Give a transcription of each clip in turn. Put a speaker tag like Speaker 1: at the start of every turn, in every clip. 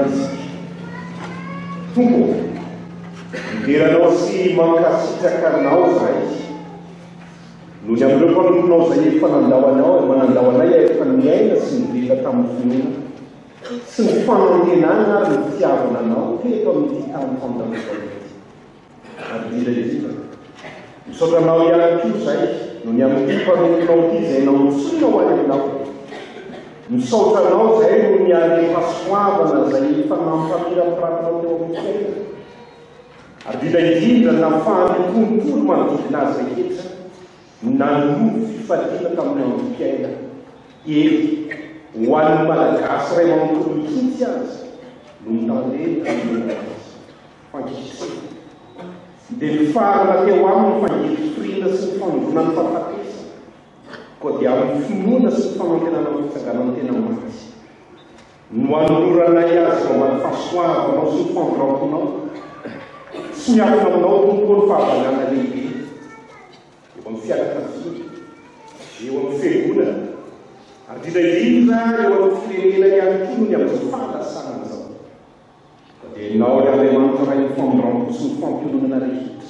Speaker 1: izy tompo mideranao sy mankasitrakanao zay noho ny amin'ireo mpanomponao zay efa nandahoanao manandahoanay efa miaina sy nivela tamin'ny finoana sy ny fanantenana ary ny fitiavana anao teto amin'ity tamin'ny fandalovana ary diraidira misotranao ihany ko zay noho ny amin'ity mpanomponao ity zay naontsoina ho any aminao misaotranao zay no ny any fahasoavana zay efa nampamirapiranao teo amin'ny fiaina ary diraidira nafahany tontolo manodidina azy rehetra nanombo fifaliana tamin'ny androm-piaina ho an'ny malagasy ray manontolo mihitsy azy no mitanrena azy fankisitsina dia mifarana teo aminy fangelifirina sy ny fanondrona ny fahafatesa koa dia amin'ny finoana sy ny fanantenana fitsaganany tena matsy no anoranay azy ao amin'ny fahasoavanao sy ny fandorakonao sy miafina aminao tompo ny fahavanana lehibe eo amin'ny fianakaviana eo amin'ny fiangonana ary diraidira eo amin'ny firenena ihany koa ny amin'ny fahalasana zao dia nao ry Andriamanitra ray ny famorako sy ny fampiononana rehetra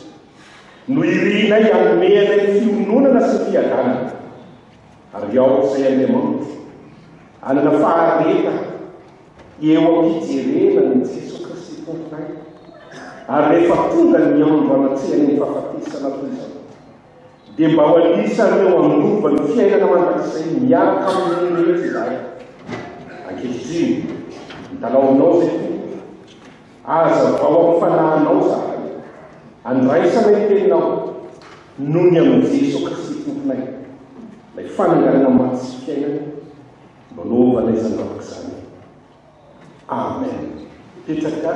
Speaker 1: no irinay anomenay fiononana sy fiadanana ary ao izay Andriamanitra anana fahareta eo am-pijerena ny Jesosy Kristy tomponay ary rehefa tonga ny andro anatsehany ny fahafatesana toy izao dia mba ho anisan'ireo andova ny fiainana mandrakizay miaraka amin'ny rehetra izay ankehitriny mitalaonao zay aza vao amin'ny fanahinao zahay andraisana ny teninao noho ny amin'ny Jesosy Kristy tomponay lay fananganana maty sy fiainana mba naovanay zanavaka izany amen petraka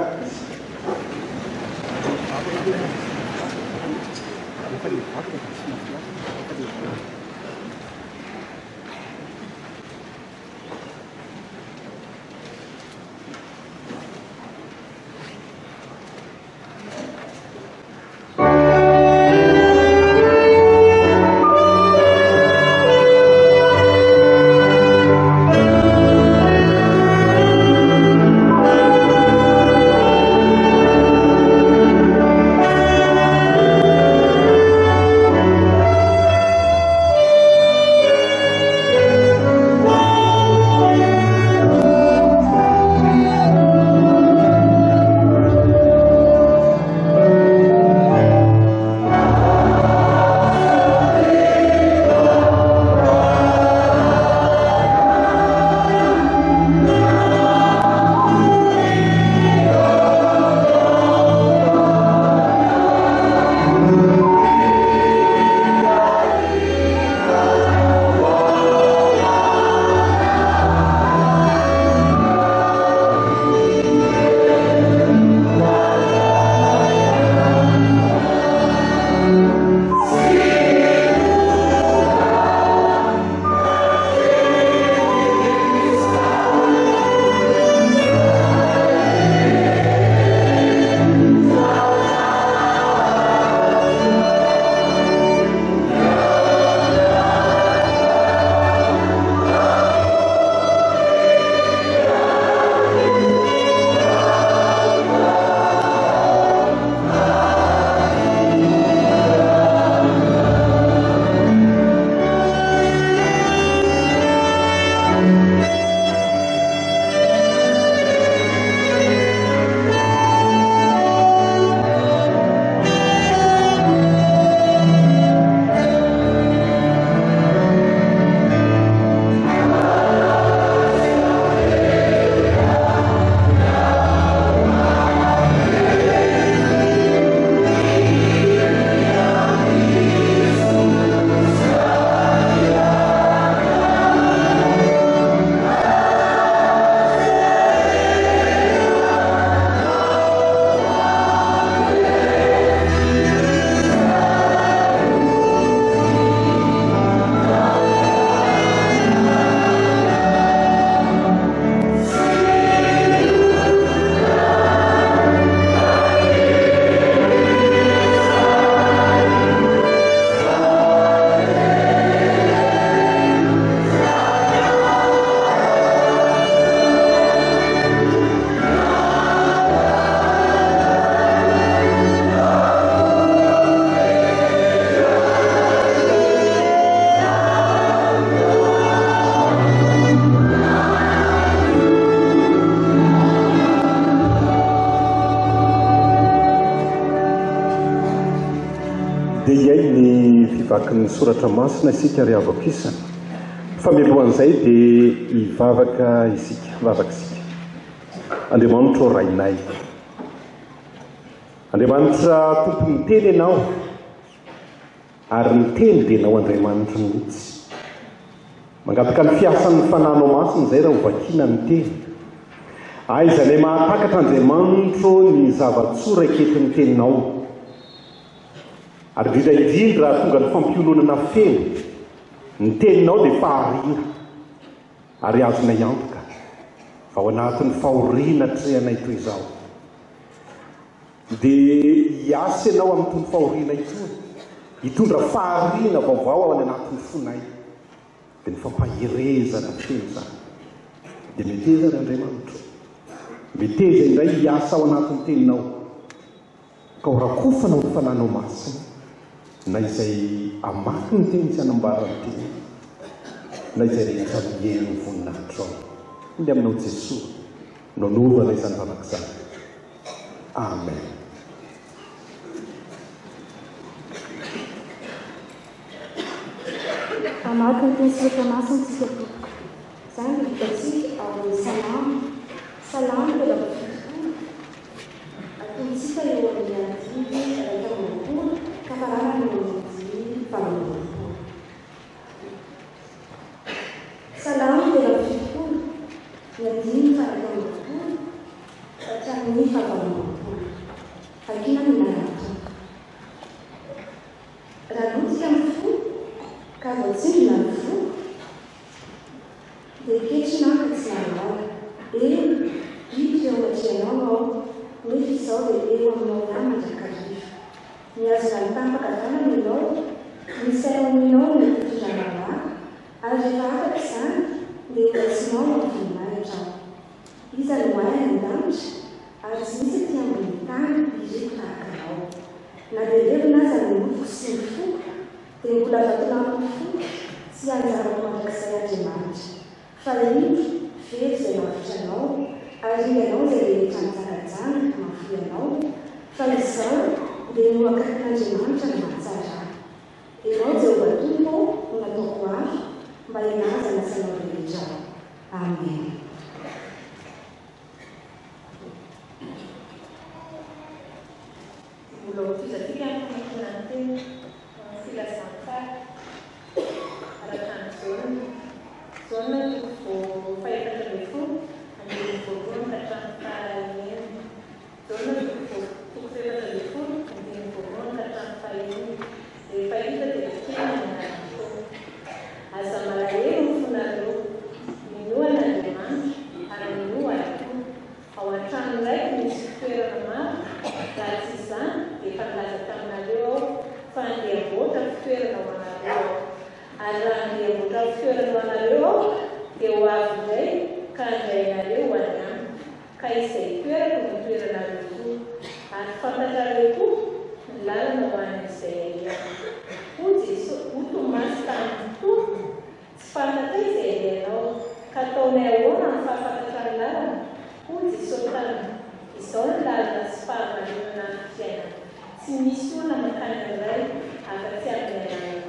Speaker 1: fivaky ny soratra masina isika ry avako isa fa mialohan'izay dia hivavaka isika vavaka isika. Andriamanitra rainay, Andriamanitra tompo ny teny ianao ary ny teny dia nao Andriamanitra mihitsy. Mangataka ny fiasan'ny fananao masina izay raha hovakiana ny teny. Aizanay mahatakatra Andriamanitra ny zava-tsoa raiketiny teninao. Ary indrindra raha tonga ny fampiononana feno, ny teninao dia fahariana ary azonay antoka fa ao anatin'ny fahoriana trehanay toy izao. Dia hiasa ianao amin'itony fahoriana itony, hitondra fahariana vaovao ao anatin'ny fonay. Dia ny fampahirezana feno izany. Dia meteza ry Andriamanitra, meteza indray hiasa ao anatin'ny teninao ka ho rakofana ny fananao masina na izay amaky ny teny tsy hanambarany teny na izay rehetra mihaino ny voninahitra ao. Ny aminao Jesosy no anovana izany vamak'izany. Amen.
Speaker 2: Amaky ny teny soratra masina tsika tokoka. Izany no hitatsika ao amin'ny salamo. Salamo dia lava-fitokana. Atontsika eo amin'ny andiny raika roapolo ka farana eo amin'ny faharoapolo. Salamo dia lava-fitokana. Ny andiny raika roapolo hatramin'ny faharoapolo. Fakina ny naratra. Raha lotsika amin'ny fo ka voatsindrona ny fo dia ketrina ka tsy nahalala. Biby eo amatrehanao ao nefa izao dia eo aminao ihany mandrakariva. Miazona ny tampaka tanana ianao, misy aminao ny fitondrana ary rehefa afaka izany dia horasinao amin'ny voninahitra ao. Iza no hay an-danitra ary tsy misy aty ambony tany ireko tahaka ao. Na dia levina aza ny lofoko sy ny foko dia mbola vatolampy foko sy anjarako mandrakizay Andriamanitra. Fa indro very izay mavitranao ary ianao izay rehetra nitsakajana mahafoy anao, fa izao dia no akaikin'Andriamanitra no mahatsara. Ianao Jehovah Tompo no nataoko azo mba hianaza ny asanao rehetra. Amen. Mbola fizatika ny famakiana ny teny filazam-pary arakan'ny zaona. Zaona toko faefatra ambin'ny folo andininy voalohany ka hatramin'ny fahaenina. Zaona toko faefatra ambin'ny folo andininy voalohany ka hatramin'ny fahaenina. Dia fahita dia kely manaraka foana. Aza malahelo ny fonareo, minoana Andriamanitra ary minoana koa. Ao an-trano raiky misy toerana maro, raha tsy izany dia efa nilaza taminareo ao fa andeha hamboatra fitoerana ho anareo ao. Ary raha andeha hamboatra fitoerana ho anareo ao dia ho avy indray ka andrainareo ho any amiko, ka izay toerako no toeranareo koa. Ary fantatrareo koa ny lalana ho an'izay aianao. Hoy Jesosy, ho Tomasy tamin'ny tompo, tsy fantatra izay aianao ka ataonay ahoana ny fahafantatrany lalana. Hoy Jesosy taminy, izao ny lalana sy fahamarinana ny fiainana. Tsy misy olona mankany iray afa-tsy amin'ny anareo.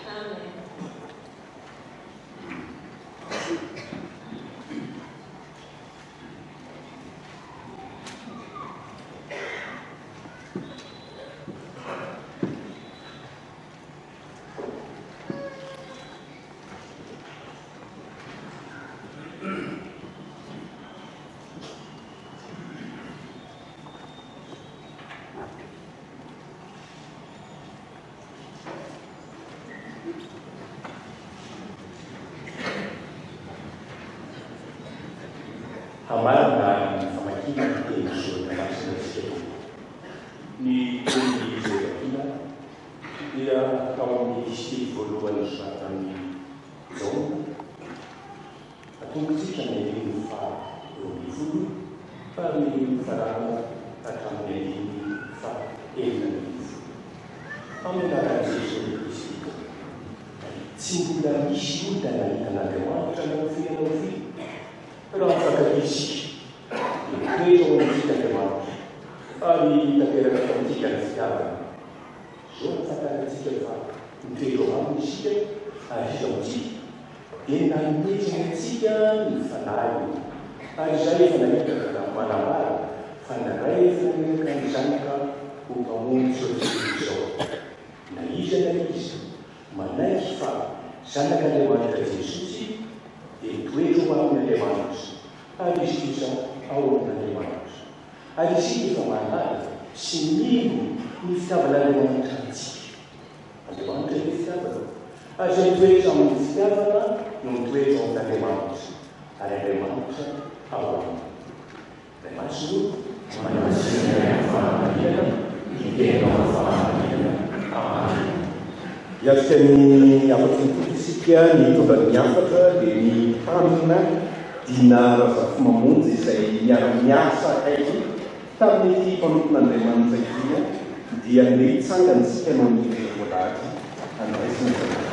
Speaker 2: Amen.
Speaker 3: Hamarana ny famakiana ny teny soratra masina tsika tokoa. Ny teny izay vakiana dia atao amin'ny teny voalohany soratan'ny Zaona. Atongotsika ny andininy faharoapolo fa ny farana hatramin'ny andininy fahaenina ambin'ny folo. Amin'ny anaran'i Jesosy Kristy. Tsy mbola misy olona nahita an'Andriamanitra no fianao firy. Però afaka misy toetra ho antsika Andriamanitra ary tanteraka tamintsika ny fitiavana. Zao ny fantarantsika fa mitoetra aminy isika ary izaotsika dia nanometsinatsika ny fanahy ary izay efa nahitaka manambara fa naray efa naneraka ny zanaka ho mpamono soizao na iza na izy manaiky fa zanak'Andriamanitra Jesosy dia mitoetra ho amin'Andriamanitra ary izy kosa ao amin'Andriamanitra ary isika efa manala sy mino ny fitiavan'Andriamanitra antsika. Andriamanitra ny fitiavana ary izay mitoetra amin'ny fitiavana no mitoetra ao amin'Andriamanitra ary Andriamanitra ao aminy. Ray maso manasina fahamarina itenao fahamarina. Amen.
Speaker 1: Iasika ny afatsy mitoky isika ny tondrany afatra dia ny tanina dina razafy mamonjy izay miara-miasa hainy tamin'ity mpanompon'Andriamanitra ity dia ny tsanganytsika no ny voalahatra andraisina.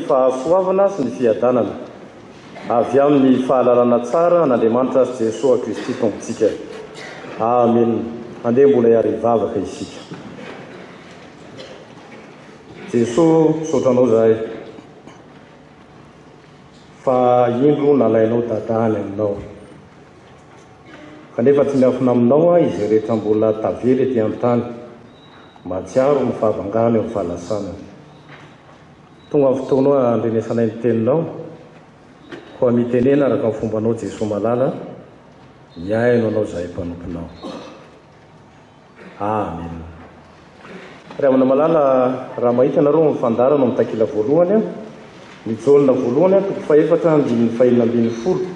Speaker 1: Fahasoavana sy ny fiadanana avy amin'ny fahalalana tsara n'Andriamanitra sy Jesosy Kristy tompontsika. Amen. Andeha mbola hiary hivavaka isika. Jesosy sotranao zahay fa indro nalainao dadany aminao kanefa tsy miafina aminao izy rehetra mbola tavely ety an-tany matsiaro ny fahavangana eo amin'ny fahalasana. Tonga amin'ny fotoana andrenesanay ny teninao koa mitenena araka ny fombanao Jesosy malala miaino anao zahay mpanomponao. Amen. Ray amana malala raha mahita anareo mifandarana amin'ny takila voalohany ny jaolina voalohany toko faefatra andininy fahinina ambin'ny folo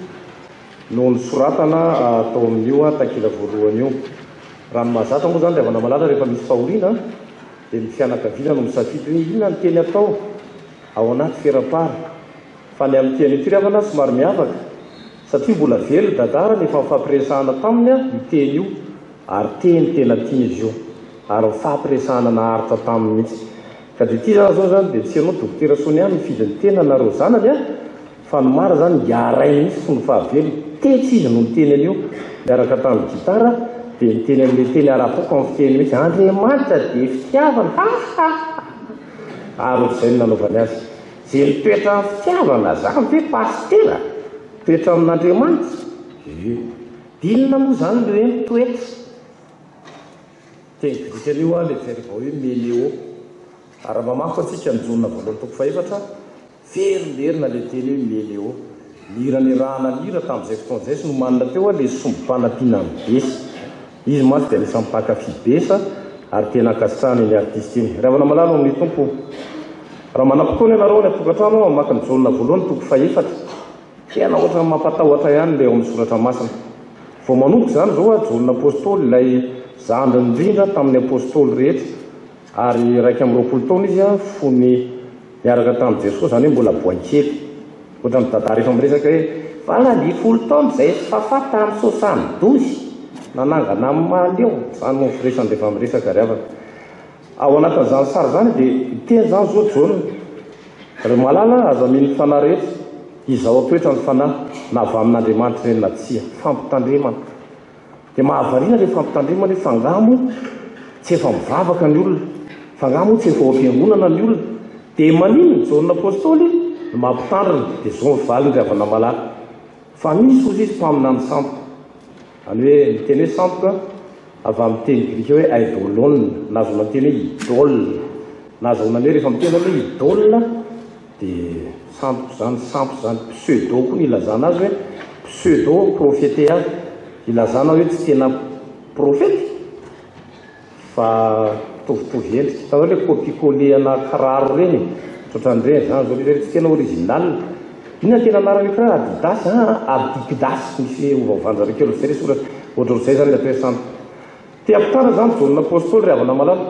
Speaker 1: no nisoratana atao amin'io takila voalohany io. Raha ny mahazatra moa zany ray amana malala rehefa misy fahoriana dia ny fianakaviana no misafidy hoe inona ny teny atao ao anaty fiera-para fa ny amin'ny teny itiravana somary miavaka satria mbola velo dadara nefa mifampiresahana taminy iteny io ary teny tena tia izy io ary mifampiresahana naharitra taminy mihitsy ka dia ity zany zao zany dia tsy anao dokotera Soniany mifidy ny tena nareo zanany fa ny mara zany hiarainy mihitsy sy ny fahavelo tetsy izy no ny teny an'io miaraka tamin'ny gitara dia ny teny amin'ilay teny ara-poko amin'ny fiteny mihitsy Andriamanitra dia fitiavana ary izay no nanaovany azy zay nitoetra amin'ny fitiavana zany hoe pastera toetra amin'Andriamanitra dinona moa zany le hoe mitoetra teny grikany io le verba hoe meleo ary mamafy atsika mijonona voalohany toko faefatra verimberina le teny hoe meleo lirany rahana lira tamin'izay fotoan'izay sy no manina teo le sombo-panampiana mibesy izy matsy dia anisan'ny mpakafy besa ary tena akasitrahany ny artiste iny. Raha avana malala amin'ny tompo raha manam-potoana ianareo ny atokantrano maka ny jaolina voalohany toko faefatra tena ohatra mampatahotra ihany le ao amin'ny soratra masina vao manomboka zany zao jaolina apôstôly ilay zandriny indrindra tamin'ny apôstôly rehetra ary raiky amin'ny roapolo taona izy fony miaraka tamin'i Jesosy zany hoe mbola boakely ohatra ny tantara efa miresaka hoe fa nalia 10 taona izay fafa tamin'ny sosany dozy nanangana amin'ny maly eo zany mo firesany rehefa miresaka ry avana ao anatin'izany sary zany dia teny zany zao Jaune ry malala aza mino fanarehetra izao atoetra ny fanahy na avy amin'Andriamanitra ireny na tsia fampitandremana dia mahavarina ilay fampitandremana hoe fangamo tsy efa mivavaka ny olona fangamo tsy efa am-piangonana ny olona dia maninona Jaune apôstôly no mampitandrina dia zao mivaliny ry havana malala fa misy ozy izy mpamina ny sampoka any hoe miteny hoe sampoka avy amin'ny teny grika hoe idolone nazona teny hoe idole nazona hoe rehefa miteny hoe idole dia sampoka zany pseudo koa ny ilazana azy hoe pseudo prophétéa ilazana hoe tsy tena profety fa tovy endrika fa hoe copie-coller-na kiraro reny ohatran'ireny zany zao hoe tsy tena original ina tena anarany kira Adidas Adidas misy ovaovanjareo kely zay ohatran'izay zany atao hoe sampoka tia ampitana zany Jaune apôstôly ry havana malala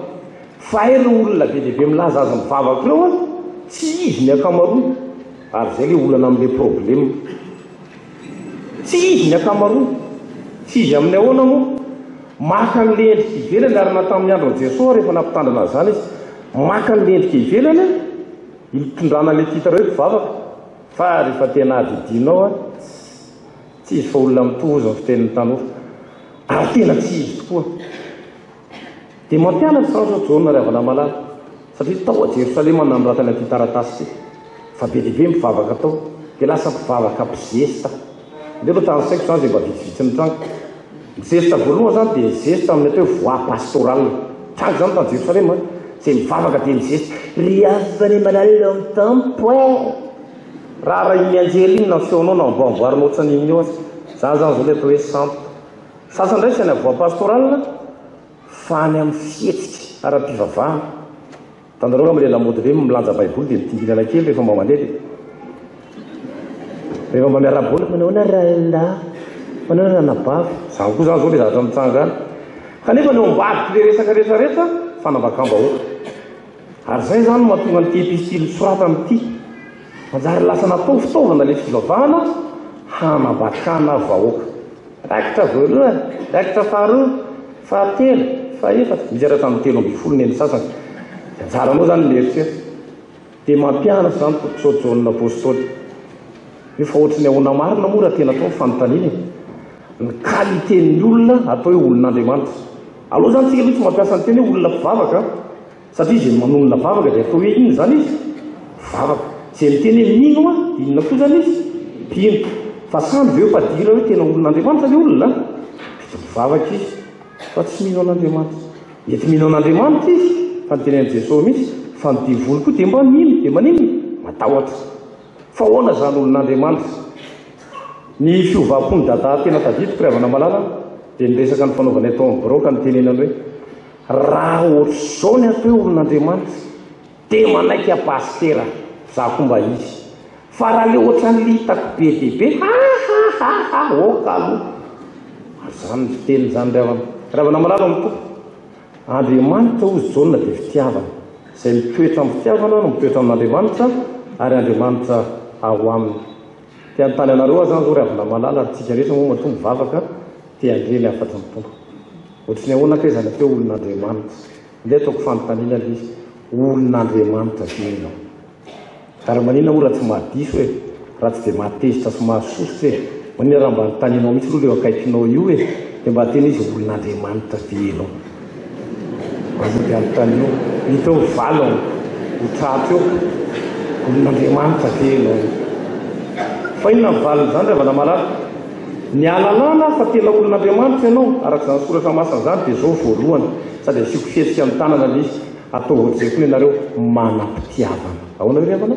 Speaker 1: fa ireo olona be lehibe milaza azy mivavaka ireo a tsy izy ny akamaroany ary zay le olana amin'ilay problème tsy izy ny akamaroany tsy izy amin'ny ahoana moa maka n'le endrika ivelany ary na tamin'ny andron'i Jesosy rehefa nampitandrina zany izy maka n'le endrika ivelany hitondrana le titra hoe mpivavaka fa rehefa tena adidinao a tsy izy fa olona mitovy izy ny fitenin'ny tanora ary tena tsy izy tokoa dia mampianatra zany zao Jaune ry havana malala satria tao a Jerosalema nanoratany an'ity taratasy ty fa be lehibe mivavaka tao dia lasa mpivavaka mpizesta nde aloha tany saiko zany zay mba vitsivitsy ny trango zesta voalohany zany dia zesta amin'ny atao hoe voix pastorale trango zany tany Jerosalema zay mivavaka dia mizesta riavany malala longtemps raha iny anjely iny na feonao na mboamboarinao ohatran'iny eo azy zany zany zao le atao hoe sampoka sasany indray sy any voix pastorale fa any amin'ny fihetsika ara-pivavahana tandareo amin'ilay lamody reny milanja baiboly dia mitingilana kely rehefa mba mandeha rehefa mba miara-bola manaona rahalahy manaona ranabavy zany koa zany zao le zavatra mitsanga any kanefa neo ambadiky le resaka rehetrarehetra fanambakam-bahoaka ary zay zany mahatonga nyity epistily soratany ity manjary lasa natao fitaovana le fivavahana hanambakana vahoaka raikitra voalohany raikitra faharoa fahatelo fahaefatra mijeratra amin'ny 3 neny sasany anjaranao zany mieritseritra dia mampianatra zany tokotsao Jaune apôstôly efa ohatrany ahona marina moa raha tena atao fanontaniana ny qualité-ny olona atao hoe olon'Andriamanitra aloha zany tsika loha tsy mampiasa ny teny hoe olona mpivavaka satria izy manolona vavaka dia atao hoe iny zany izy vavaka zay miteny hoe mino a inona koa zany izy mpino fa samby veo padira hoe tena olon'Andriamanitra le olona mivavaka izy fa tsy mino an'Andriamanitra mety mino an'Andriamanitra izy fa ny tenen'i Jesosy misy fa ny divony koa dia mba mino dia manino matahotra fa hoana zany olon'Andriamanitra ny fiovampony dada tena tadidiko ry havana malala dia niresaka ny fanaovana atao amin'ny broka ny tenenany hoe raha ohatr'izao ny atao hoe olon'Andriamanitra dia manaiky apastera za koa mba izy fa raha le ohatran'le hitako be dia be oka aloha zany fiteny zany ry havana malala mitoko Andriamanitra ozy Jaune dia fitiavana izay mitoetra amin'ny fitiavana no mitoetra amin'Andriamanitra ary Andriamanitra ao aminy tia nytany anareo zany zao ry havana malala ary tsika rehetra moa matonga mivavaka dia andreny afatra ny tompo ohatrany ahoana ka izany atao olon'Andriamanitra nde ataoko fanontaniana le izy olon'Andriamanitra vinao ary manina moa raha tsy mahadiso hoe raha tsy dia mahatezitra sy mahasositra hoe manina raha mba nytaninao mihitsy aloha le akaikinao io hoe dia mba tena izy olon'Andriamanitra vinao dia anontaniao hitao valao hotrato eo olon'Andriamanitra vinao fa inona mivaliny zany ry havana malala ny alalana fa tena olon'Andriamanitra ianao araka izany soratra masina zany dia zao voalohany sady asiko fihetsika amin'ny tanana le izy atao ohatr'izay koa ianareo manam-pitiavana ahoana hoe ry havana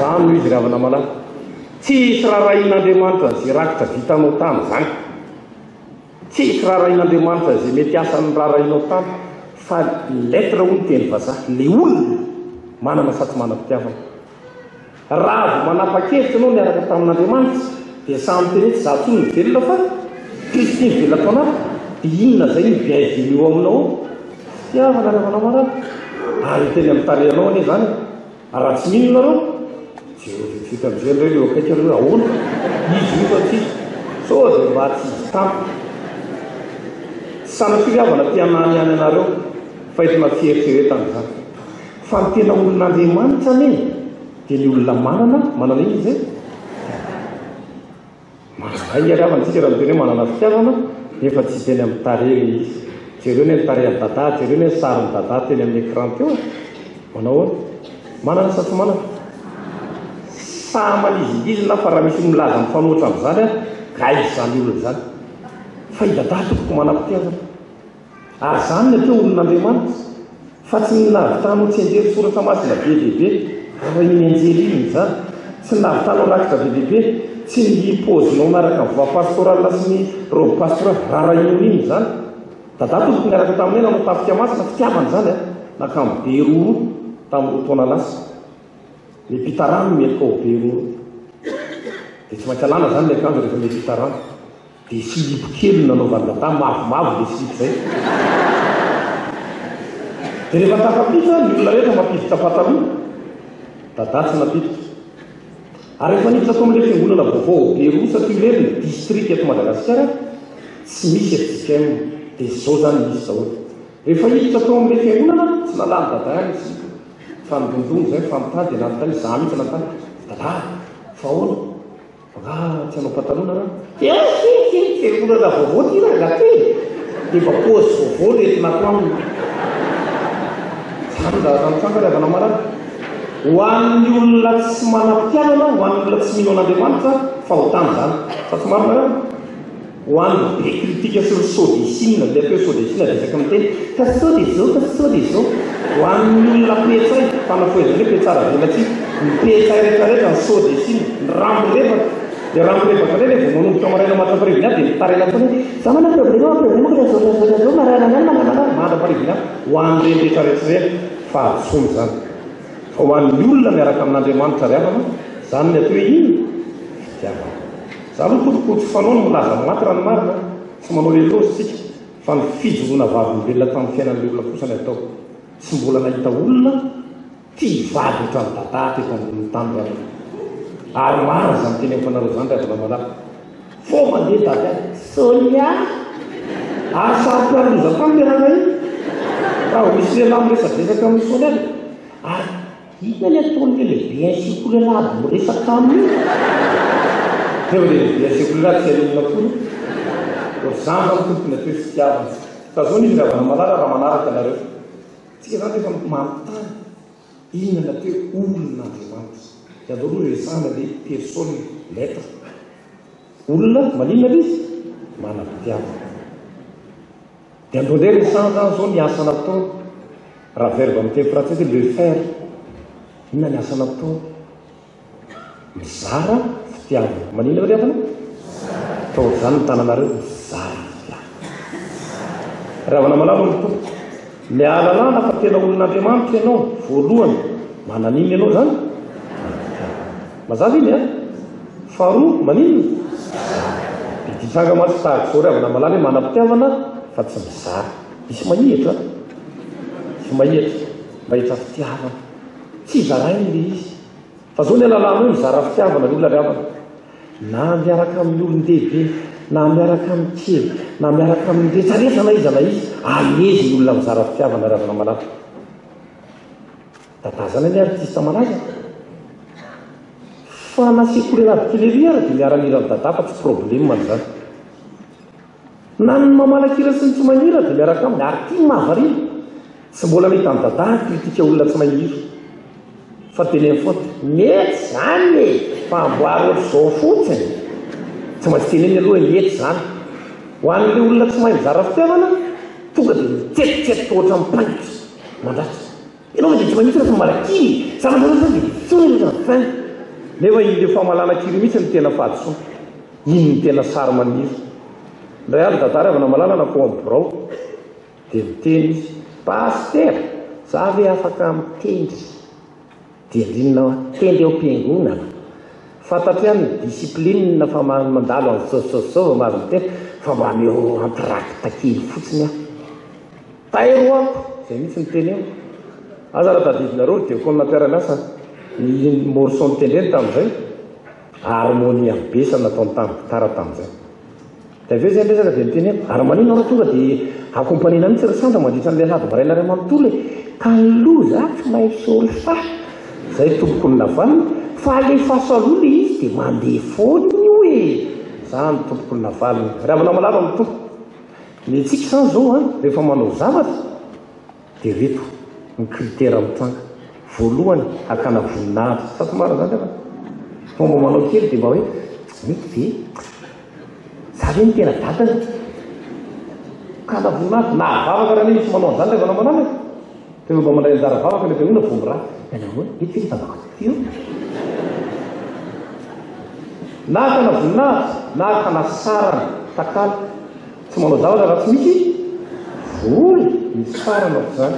Speaker 1: zany noho izy ry havana malala tsisy raharahin'Andriamanitra zay rakitra vitanao tany zany tsisy raharahin'Andriamanitra zay mety asan'ny raharahinao tany fa letra hoy ny teny vazaha le olona manana satsy manam-pitiavana raha vo manapa-kevitra anao niaraka tamin'Andriamanitra dia samy teny hoe tsy za tsony mivelona fa Kristy mivelona tao anaty dia inona zay mibiaiviny eo aminao fitiavana ry havana malala ary teny amin'ny tarehanao anie zany raha tsy minona nareo fitamizendreo akaiky reo ahoana izy io fa tsy sao dia mba tsy izy tampo sanafiriavana tianany any anareo fahitana fieritreretana zany fa ny tena olon'Andriamanitra anie dia ny olona manana iny zay manay ariavantsika raha miteny hoe manana fitiavana nefa tsy teny amin'ny tarehy izy jereo ny tarehy dada jereo ny sariny dada teny amin'ny écran teo manao ahoana manana sa tsy manana samanizinizina fa raha misy milaza mifanoatra amin'izany a gaizy zany olona zany fa i dada tokoko manam-pitiavana ary zany ny atao olon'Andriamanitra fa tsy navitanao tsy anjery soratra masina be lehibe raha iny anjely iny zany tsy navitanao rakitra be lehibe tsy ny pozinao miaraka amin'ny voix pastorale sy ny robe pastorale raha iny iny zany dada tokoko miaraka taminay nanao tafitia masina fitiavana zany a nakamy be roro tamin'ny taona lasa le pitarano melika ho be roro dia tsy maintsy alana zany le akanjo rehefa le pitarano dia silipo kely nanaovany dada mavomavo le silipo zay dia rehefa tafapitra ny olona rehetra mampiditra pataloha dada tsy napiditra ary rehefa niditra atao amin'ilay fiangonana vaovao be roa satria le ny district eto Madagasikara tsy misy FJKM dia zao zany misy zao rehefa hiditra atao amin'ilay fiangonana tsy nalany dada any sy fa nidondongo zay fa mitany dia nanontany za mihitsy nanontany dada fa ahoana tsy hanao pataloha na raha fiangonana vaovao ty raha ty dia mba pôzy vaovao lentinako aminy zany zanytsanga riavana malala ho an'ny olona tsy manam-pitiavana ho an'ny olona tsy mino an'Andriamanitra fa ho tany zany fa tsy marina raha ho an'ny be kritika sy ny sodesina le atao sodesina resaka miteny ka sao dia zao ka sao dia zao ho an'ny olona petsay fanafoezany hoe petsara velatsy mipetsay rehetrarehetra ny sodesina ny rambo revaka dia rambo revaka rey le vao manomboka maraina matrapariviny aby dia mitarena tony za mana problema ka zao marana zany manam-pariviny aby ho an'ireny rehetrarehetrareny fa atsony zany fa ho an'ny olona miaraka amin'Andriamanitra riavana zany ny atao hoe iny fitiavana za aloha kotokoty fanao no milaza maty raha ny marina tsy manao lelozy tsika fa ny fijoroana vavolombelona tamin'ny fiainan'ilay olona kosa ny atao tsy mbola nahita olona tia vady ohatran'ny dada teto ambony tany riavana ary mara zany teny ampanareo zany riavana malala fo mandeha dada sonia ary sarompiaroloza tamin'ny raha iny raha misy lehilahy miresadresaka amin'ny sonia ary ina ny ataon'le lehibe ainsikolo lahy miresaka aminy rehefa le lehibe ainsikolo lahy tsy alomina kory zany zany tompony atao hoe fitiavana fa zao ny izy riavana malala raha manaraka anareo tsika zany rehefa manontany ina ny atao hoe olon'Andriamanitra dia andao aloha resahana le persone lettre olona maninona izy manam-pitiavana dia andao ndray resahana zany zao ny asa natao raha verbe amin'ny teny frantsay le faire inona ny asa natao mizara fitiavana maninona riavana tao zany ny tananareo mizara fitiavana riavana malala ny tompo ny alalana fa tena olon'Andriamanitra ianao voalohany mananiny ianao zany mazava iny a faharoa maninona iditsanga matsy tahaka zao riavana malala hoe manam-pitiavana fa tsy mizara misy mahihitra mba hitra fitiavana tsy zarainy le izy fa zao ny alalana hoe mizara fitiavana ny olona riavana na miaraka amin'ny olon-dehibe na miaraka amin'ny kely na miaraka amin'ny rehetrarehetra na izy aezy ny olona mizara fitiavana riavana malala dadazana ny artiste malaza fa nasekoly anavykileria ara dia miara-mirany dada fa tsy problema n'izany na ny mamalakira sy ny tsy manira dia miaraka aminy ary tia mahavarina tsy mbola mety amin'ny dada kritika olona tsy manira fa teny amin'ny foty mety zany fa amboary ohatr'izao fotsiny tsy maintsy teneny aloha mety zany ho an'ilay olona tsy mahay mizara fitiavana tonga dia mitsetotsetoka ohatra mipaitra mandratra ianao ma dia tsy manitra fa malakiry samanaa dia tsony nefa ile famalana kiry mihitsy ny tena fahadisoa iny ny tena sary maniry ndray aly dada riavana malala na ko amin'ny birao dia miteny izy paster za ve afaka mitendry dia indrinona tendry eo am-piangonana fantatry ihany discipline fa mandalo amin'ny saosao mahazo mitendry fa mba meo ampirakita kely fotsiny aho tairo ako zay mihitsy ny teny eo aza raha tadidinareo dia koa nampiara-miasa ny morceau nitendreny tamin'izay harmonie ambesana ataony tamin'ny gitara tamin'izay. Dia avy eo zay resaka dia niteny hoe ary manino raha tonga dia akompaniana mihitsy ry Sandra mandritra an'ilay hady maraina ray manontolo ka ny loza tsy mahay soly fa zay tompoko ny navalina fa alefaso aloha ilay izy dia mandeha foany io e zany tompoko ny navalina ravana malala amin'ny tompo ny antsika zany zao a rehefa manao zavatra dia reto ny critère mitsanga voalohany hakana voninahitra sa somara zany refa fomba manao kely dia mba hoe mety ve za ve ny tena datany kana voninahitra na avavaka raha misy manao an'izany rehefa namanana dia mba mandray anjara vavaka le fianona vombo raha ianao mety ve tabaka tio na hakana voninahitra na hakana sarana takala tsy manao zavatra raha tsy misy voly misy sarana zany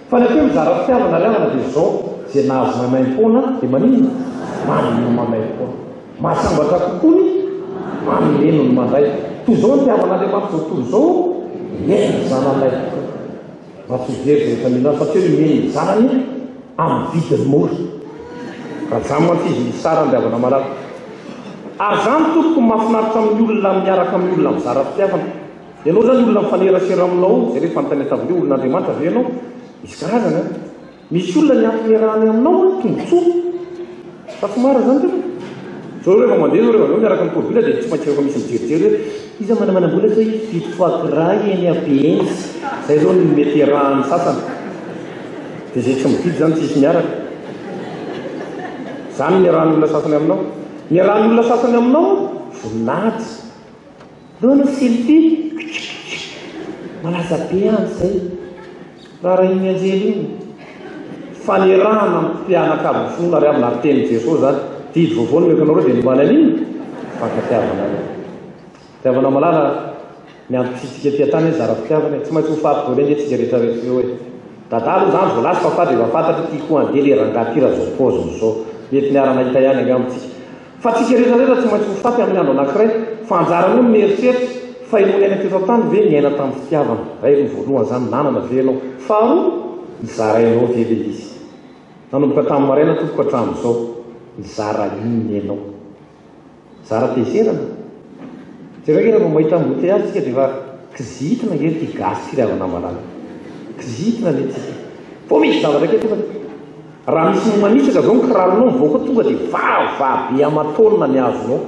Speaker 1: fa ny ateo mizara fitiavana lavana dia zao zay nahazo mamaim-pona dia manino manino mamaim-pona mahasambatra kokoa ny mamileno ny mandray toy zao ny tiavana Andriamanitra zao toy zao mena zananay matsovery rehefa mihina satria hoe mena ny zanany amin'ny vidiny mora ka zany mantsy izy misy sara ny avana malala ary zany tompoko mahafinaritra amin'ny olona miaraka amin'ny olona mizara fitiavana ianao zany olona mifanerasera aminao zay rehefa notany tavin'io olon'Andriamanitra avy ianao misy karazana misy olona ny ampiarahany aminao tombotsoa fa somara zany tena zao rehefa mandeha zao rehefa miaraka amin'ny tômôbila dia tsy maintsy rehefa misy mijerijery hoe iza manamanam-bola zao fito fakiray eny abensy zay zao ny mety arahany sasany dia zay tsy mividy zany tsisy miaraka zany ny arahan'ny olona sasany aminao ny arahan'ny olona sasany aminao voninahitra loana selfie malaza be any zay raha raha iny anjely iny fanerahana mpianakabo fona ry amina tenin' Jesosy zany didy vaovaony mekanao reo dia nimbana an'iny fankatiavana fitiavana malala ny antitsika tia-tany hoe zara fitiavana tsy maintsy ho faty voaleny etsika rehetrarehetra hoe dadalo zany voalasy fa fady efa fantatra ty koa andeha le rangaha ty raha zao paoziny zao mety niarana hita ihany angamitsika fa tsika rehetrarehetra tsy maintsy ho faty amin'ny andro anankiray fa anjarany io mieritreritra fa inony aina teto tany ve niaina tamin'ny fitiavana ray no voalohany zany nanana ve ianao faharoa nizarainao ve le izy nanomboka tamin'ny maraina tompoko hatramin'izao nizara iny ianao zara tezerana zay rehefa mahita mbote azy tsika dia efa kizitina nge ty gasy fitiavana malala kizitina le tsika fo misy zavatra ke tonga raha misy momanitsaka zao nikiraronao mivoaka tonga dia vavabe amatolona ny azonao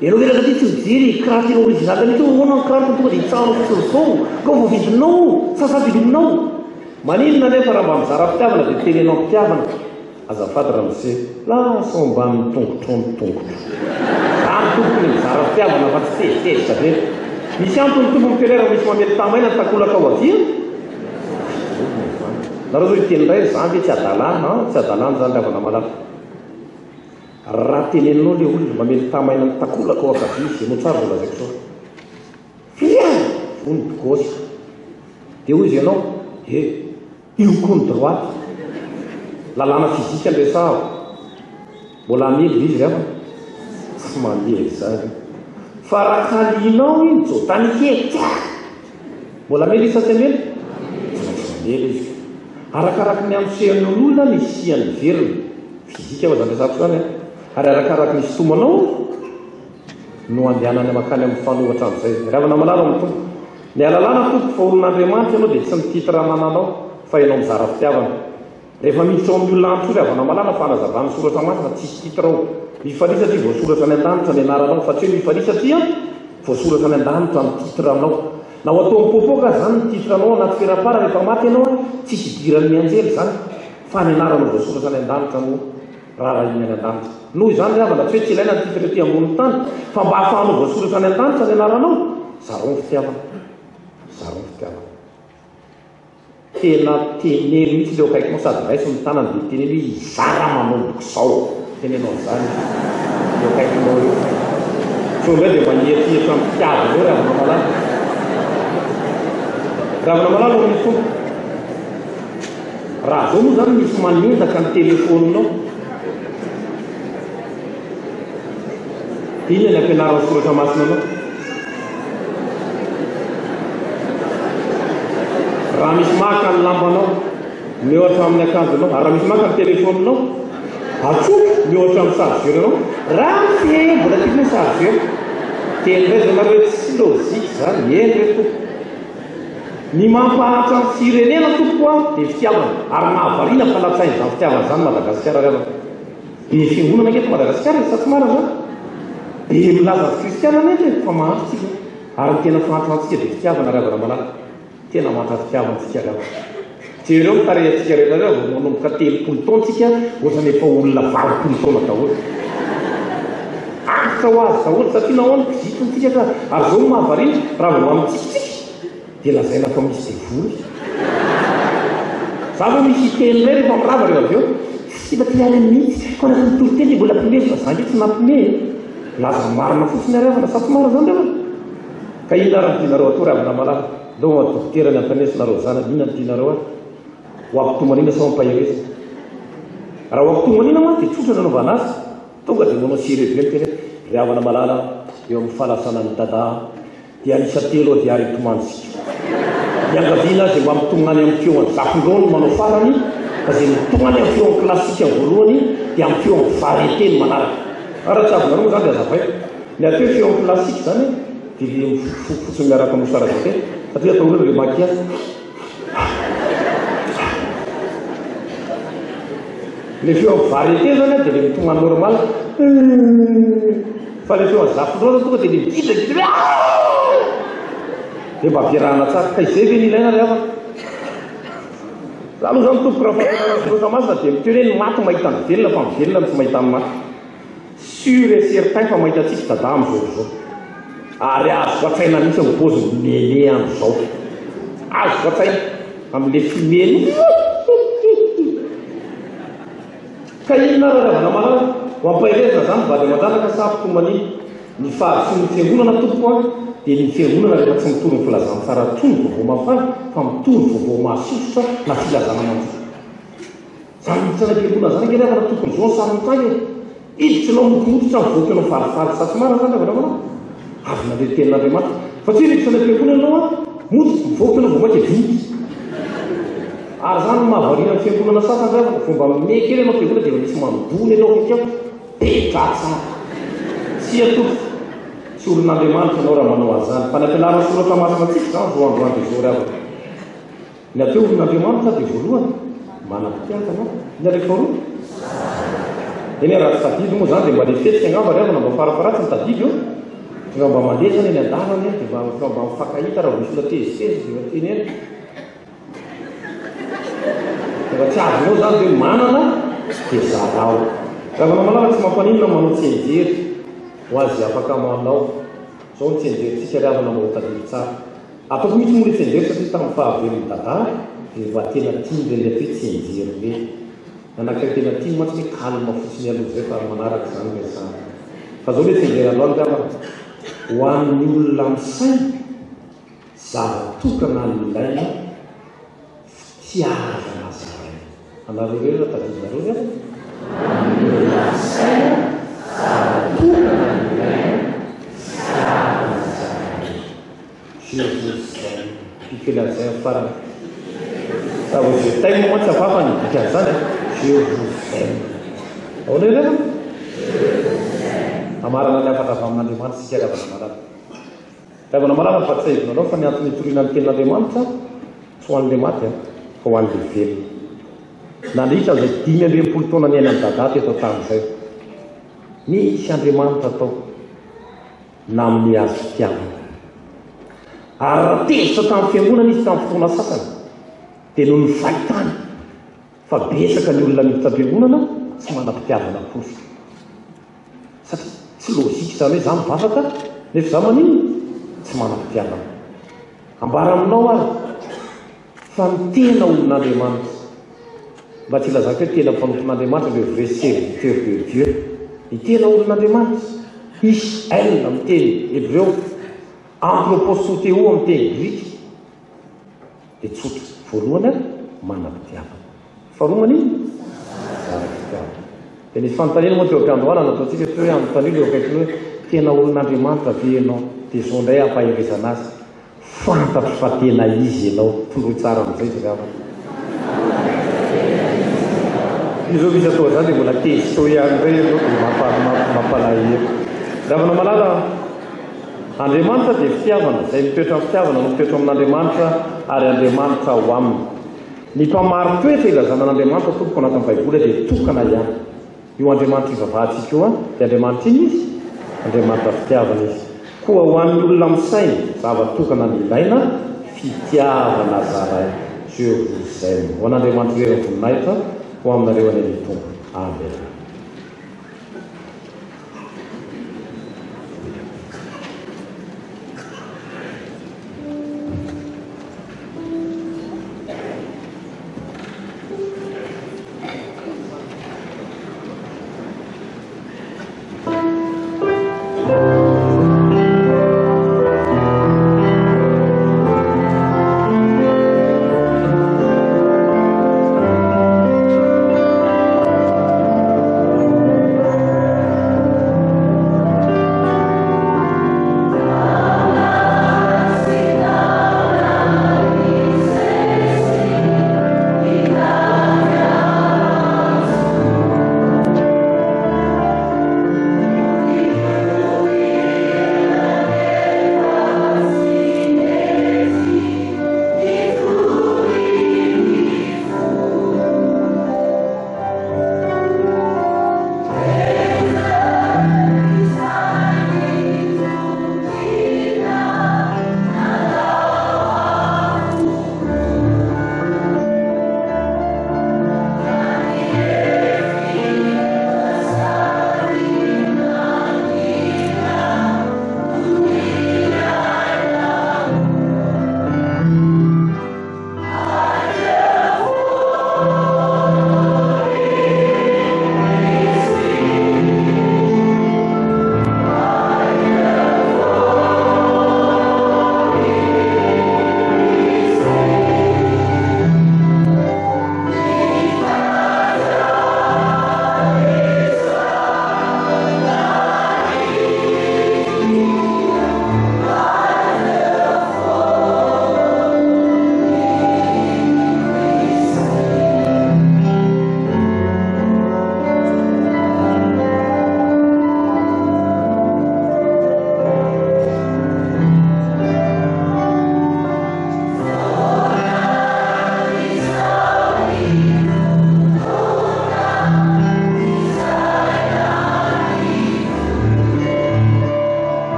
Speaker 1: ianao lelaka ty tsy mijery kiraro tena original tany teo hoana ny kiraro tonga dia hitsahana fotsiny fao ka vao vidinao sasavilinao maninona nefa raha mba mizara fitiavana dia tenenao fitiavana azafady raha mise lasa mba mitongotro mitongotro zany tompony mizara fitiavana fa tsy tezitezitra ve misy antony tompo mitelera misy mamety tamaina ny takolaka ao avia nareo zao iteny ray zany ve tsy adalana tsy adalana zany ravana malala raha teneninao le olona mamety tamaina ny takolaka ao akavia ianao tsara volazaiko sao filiany vony gauche dia hoy izy ianao io koa ny droite lalàna fizika nresahao mbola amely izy rehefa tsy mandely zany fa raha kalinao iny jo tany kely mbola amely izy satsy amely tsy maintsy mandely izy arakaraky ny amsehan'olona ny siany verina fizika ao zany resahako zany ary arakaraky ny sotomanao no andehanany makany amin'ny fanohatra amin'izay ravana malala amin'ny tompo ny alalàna tompo fa olon'Andriamanitra ianao dia tsy mititra nananao fa ianao mizara fitiavana rehefa miditra ao amin'ny olona antro ravana malala fa anazavany soratra masina tsisy titra ao mifarisa ty voasoratra any an-danitra ny anaranao fa tsy hoe mifarisa ty a voasoratra any an-danitra ny titranao na ho atao mipopoka zany ny titranao anaty ferapara rehefa maty ianao tsisy idiran'ny anjely zany fa ny anaranao voasoratra any an-danitra no raha iny any an-danitra noho izany ravana tsy hoe tsy ilaina ny titra ty ambony tany fa mba hahafahanao voasoratra any an-danitra ny anaranao zarao ny fitiavana zarao ny fitiavana tena teneny mihitsy leo akaikinao sady raiso ny tanany dia teneny hoe izara manomboka zao tenenao zany leo akaikinao eo so ndray dia magnetiety amin'ny fitiavana eo ravana malala ravana malala ao amin'ny fomba raha zao moa zany misy manendaka ny telefoninao iny ny ampianarana soratra masina anao raha misy maka ny lambanao mihoatra amin'ny akanjonao ary raha misy maka ny telefoninao atsoky mihoatra amin'ny sarivero anao raha fe mbola tiako hoe sarivero teny ray zanareo tsy lôzika zany eny reto ny mampahatra ny firenena tompoa dia fitiavana ary mahavariana fa latsainy zany fitiavana zany Madagasikara rehefa be fiangonana ngeto Madagasikara sa tsy marina zany be milaza kristiana nety fa mahantotsika ary ny tena fahantoantsika dia fitiavana ravana malala tena mahatra fitiavana tsika rava jereo mitarehantsika rehetra reo vao manomboka 30 taontsika ohatrany efa olona 20 taona daholo afitra ho azy daholo satria nahoana mpizitontsika ka ary zao no mahavariana raha vao mamitsitsika dia lazaina fa misy devoly za vao misy teny ray rehefa mirava reo avy eo tsy mba ty any mihitsy fa naky mitoloteny mbola mpime fa zany tsy nampime laza marina fotsiny arevana sa tsy mara zany reva ka ina raha nydinareo atao ravina malala dao adokoterany antanesinareo zana ina nydinareo a ho ampitomanina sa mampahereza raha ho ampitomanina moa dia tsotra nanaovana azy tonga dia manao sirevely teny ry havana malala eo amin'ny fahalasana ny dada dia anisa telo dia ary tomantsika iangaviana azy mba mitomany amin'ny feo any zakondreo no manao farany fa zay mitomany amin'ny feo any klasika voalohany dia amin'ny feo any variété ny manaraka ara tsy avonareo zany dia azavay ny ateo feo any klasika zany dia le fotsiny miaraka mosaragate satria atao hoe le makia le feo any variété zany dia le mitomany normal fa le feo any zakondreo tonga dia le mikidrakitra dia mba ampiarahana tsara ka izay ve ny ilaina ry havana za aloha zany tompoko raha faharosa masina dia miteo hoe ny maty mahita ny velona fa mivelona tsy mahita ny maty sur et certain fa mahita tsika dada amin'izao zao ary azo vatsaina mihitsy ny pozy mele amin'izao azo vatsaina amin'le fimeny ka inona raha ravana malala ho ampaherezana zany vady aman-janaka sa ampitomany ny faharoso ny fiangonana tompo a dia ny fiangonana rehefa tsy mitory ny filazana tsara tony vaovao mafana fa mitory vaovao mahasosotra na filazana manjo zany mitsana fiangonana zany nge revana tokony zao sarontsage iditsinao motomototra mivoaka anao falifaly sa tsy mara zany ravana malala avy nandeha tenin'Andriamanitra fa tsy iditsana fiangonana anao a mototra mivoaka anao vao maika vinty ary zany mahavariana ny fiangonana sasany revana fomba meky ely anao fiangonana dia misy mandony anao kakeo petratsana tsy atoko tsy olon'Andriamanitra anao raha manao azany fa ny ampianarana soratra masina tsika zany zao androany dia zao ravana ny ateo olon'Andriamanitra dia voalohany manam-pitiavana ny rehefa roa eny raha tsy tadidy moa zany dia mba le fetsika angamba revana mba farafaratsy ny tadidy eo tonga mba mandesana eny an-dalana eny dia mba mifakahita raha misy lateziteze dia teny eny tonga tsy azonao zany dia manana dia zarao ravana malala tsy mampanina manao tsenjery ho azy afaka manao zao ny tsenjerytsika ravana mba ho tadidy tsara ataoko mihitsy moa le tsenjery satria tamin'ny fahavelony dada dia mba tena tiany le atao tsenjery le nanakay tena tiany matsy hoe kalma fotsiny aloha zay fa manaraka zany miasana fa zao le tsenjery aloha ny ravana ho an'ny olona misaina zavatokana ilaina fitiavana zay anareo reo raha tadidinareo zany olona misaina zavatokana ilaina fitiavana zay jezay pikelazay farany sa vao je taime moa tsy afafany dikan'izany je vous aime aona io reva amarana ny afaka avy amin'Andriamanitra sika ravana malala ravana malala fa tsy haivonanao fa ny antony itoriana ny tenin'Andriamanitra tsy ho an'le maty a fa ho an'le velona nandritra zay 5 taona ny aina ny dada teto tamin'izay nisy Andriamanitra atao na amin'ny azo fitiavana ary raha tezitra tamin'ny fiangonana izy tamin'ny fotoana sasany dia noho ny fahitany fa besaka ny olona mitam-piangonana tsy manam-pitiavana kosa satria tsy lôzika zany hoe za mivavaka nefa za manino tsy manam-pitiavana ambara aminao ary fa ny tena olon'Andriamanitra mba tsy ilazaka hoe tena mpanompon'Andriamanitra le vrai serviteur de Dieu ny tena olon'Andriamanitra Israël amin'ny teny hébreu anthroposoteo amin'ny teny grika dia tsotra voalohany ary manam-pitiavana faharoa manino manam-pitiavana dia nisy fanontaniana moa teo ampiandohana nataontsika teo hoe anontaniana eo akaikiny hoe tena olon'Andriamanitra ve ianao dia zao indray ampaherezana azy fantatro fa tena izy ianao tondroy tsara amin'izay zay ravana
Speaker 4: izao misy atao zany dia mbola testo ihany rey mampalahelo. Ravana malala Andriamanitra dia fitiavana, izay mitoetra amin'ny fitiavana no mitoetra amin'Andriamanitra ary Andriamanitra ho aminy. Ny mpamary toetra ilazana an'Andriamanitra tompoko anatin'ny Baiboly dia tokana ihany. Io Andriamanitra ivavahantsika io dia Andriamanitra iny izy, Andriamanitra fitiavana izy. Koa ho an'ny olona misaina zava-tokana ny ilaina fitiavana zaray. Dieu vous aime. Ho an'Andriamanitra ireny voninahitra ho aminareo any amin'ny tompo. Amen.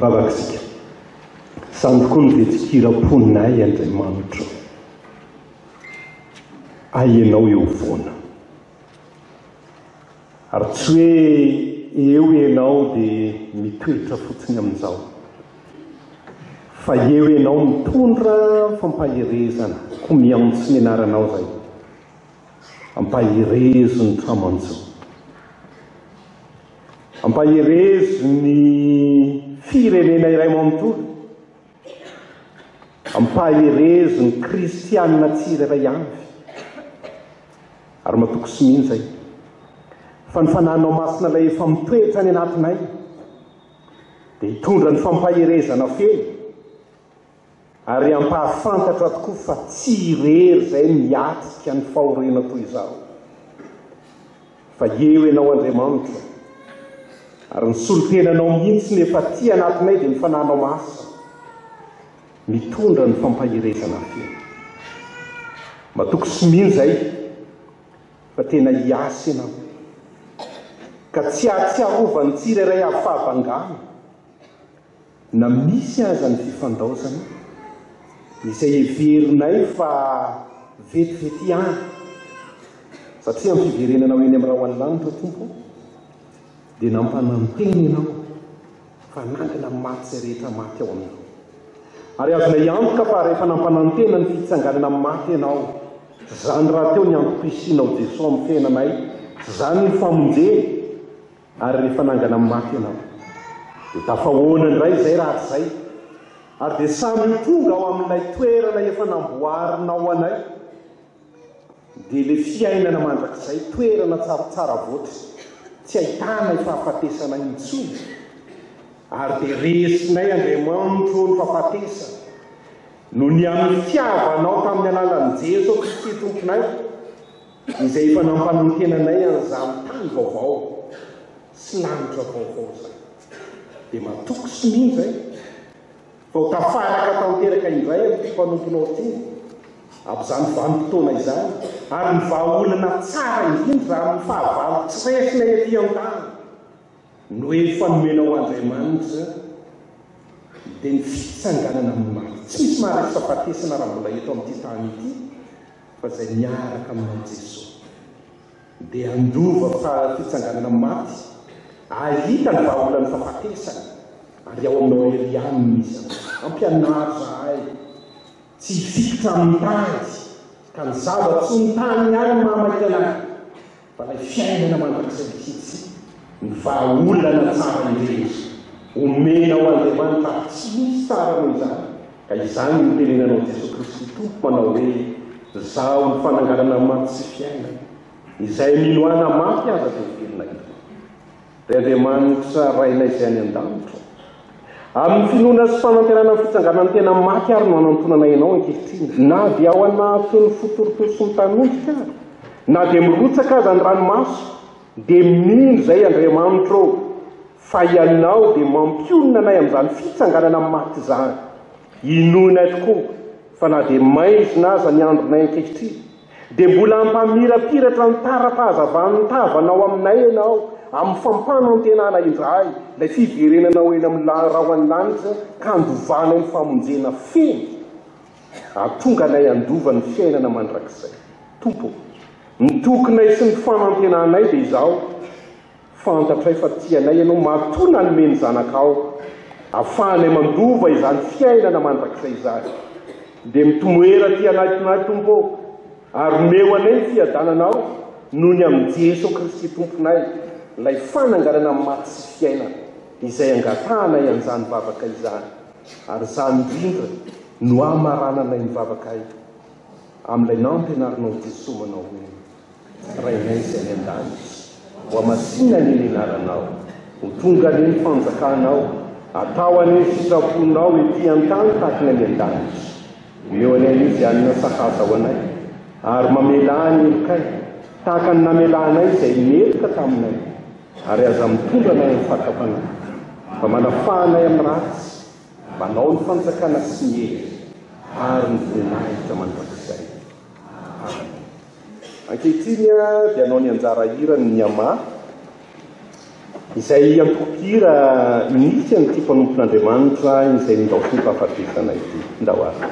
Speaker 1: vavakisika samy tokoa ny vetsikira-ponay Andriamanitra ahenao eo foana ary tsy hoe eo ianao dia mitoetra fotsiny amin'izao fa eo ianao mitondra fampaherezana ko miantsy ny anaranao zay ampaherezo ny tramanjo ampaherezo ny firenena iray manontolo ampaherezo ny kristianina tsirairay avy ary matoko sy mihiny zay fa ny fananao masina ilay efa mitoetra ny anatinay dia hitondra ny fampaherezana feno ary ampahafantatra tokoa fa tsy irery zay miatrika ny fahoriana toy izao fa eo ianao Andriamanitra ary ny solotenanao mihitsy ny efa ty anatinay dia ny fananao masa mitondra ny fampaherezana feno matoko sy mihiny zay fa tena hiasy ianao ka tsy ahatsiarova ny tsirairay avy fahavangana na misy aza ny fifandaozana izay heverinay fa vetivety ihany satria amin'ny fiverenanao eny amin'ny raha ho an-lanitra tompo dia nampanantena ianao fa nangana maty izay rehetra maty ao aminao ary azonay antoka fa rehefa nampanantena ny fitsanganana maty ianao zany raha teo ny antom-pisianao Jesosy amin'ny fiainanay zany ny famonjeny ary rehefa nangana maty ianao dia tafahoana indray izay raha tsy zay ary dia samy tonga ao amin'ilay toerana efa namboarinao anay dia le fiainana mandrakizay toerana tsaratsara voatra tsy ahitana fahafatesanay intsony ary dia resinay Andriamanitra ny fahafatesa no ny amin'ny fitiavanao tamin'ny alalan'i Jesosy Kristy tomponay izay efa nampanantenanay an'izany tany vaovao sy lanitra vaovao zay dia matoko sy mihiny zay fa ho tafaraka tanteraka indray amin'ny fimpanomponao ty amin'izany vanim-potoana izany ary ny vahaolana tsara indrindra amin'ny fahavalo tsy resinay ety an-tany no efa nomenao Andriamanitra dia ny fitsanganana amin'ny maty tsy misy maharesy fahafatesana raha mbola eto amin'ity tany ity fa izay miaraka aminao Jesosy dia andova fa fitsanganana amin'ny maty ahita ny vahaolany fahafatesana ary ao aminao ery ihany misy ampianary zahay tsy hifikotra amin'ny tany ka ny zava-tsy ny tany ihany mahamaika anahy fa ilay fiainana mandrakizay mihitsy ny vahaolana tsara indrindra omenao Andriamanitra tsy misy tsara noho izany ka izany ny tenenanao Jesosy Kristy tompo manao hoe zaho ny fananganana maty sy fiainana izay minoana maty aza dia velonay dia Andriamanitra rainay izay any an-danitra amin'ny finoana sy fanantenana ny fitsanganana tena maty ary no anantonanay ianao ankehitriny na dia ao anatin'ny fotorotoro sy mitanondrika na dia mirotsaka aza ny ranomaso dia mino zay Andriamanitra fa ianao dia mampionona anay amin'izany fitsanganana maty izany inoinay tokoa fa na dia maizina aza ny andronay ankehitriny dia mbola ampamirapiratra ny tara-pahazavan'ny tavanao aminay ianao amin'ny fampanantenana indray ilay fiverenanao eny amin'ny raha ho an-lanitra ka andovanay ny famonjena feno atonga anay andova ny fiainana mandrakizay tompo ny tokonay sy ny fanantenanay dia izao fantatray fa tianay ianao matona nomeny zanakao ahafahanay mandova izany fiainana mandrakizay izany dia mitomoera ty anatinay tompo ary meo anay ny fiadananao noho ny amin'ny Jesosy Kristy tomponay ilay fananganana maty sy fiainana izay angatanay an'izany vavaka izany ary izany indrindra no amarananay ny vavakay amin'ilay nampianarinao Jesosy manao hoe rainay izay any an-danitra ho amasina ny anaranao ho tonga ny fanjakanao atao any fitraponao ety an-tany tahaka ny any an-danitra eo anay izy anina sakafo ao anay ary mamelany elokay tahaka ny namelanay izay meloka taminay ary aza mitondra anay amin'ny fahatapanay fa manafahanay amin'ny ratsy manao ny fanjakana sy ny hery ary ny voninahitra mandrakizay ankehitriny dia anao ny anjara hirany ny ama
Speaker 4: izay antokira unisy anyty mpanompon'Andriamanitra izay ndao sy mpahafatesana ity ndao azy.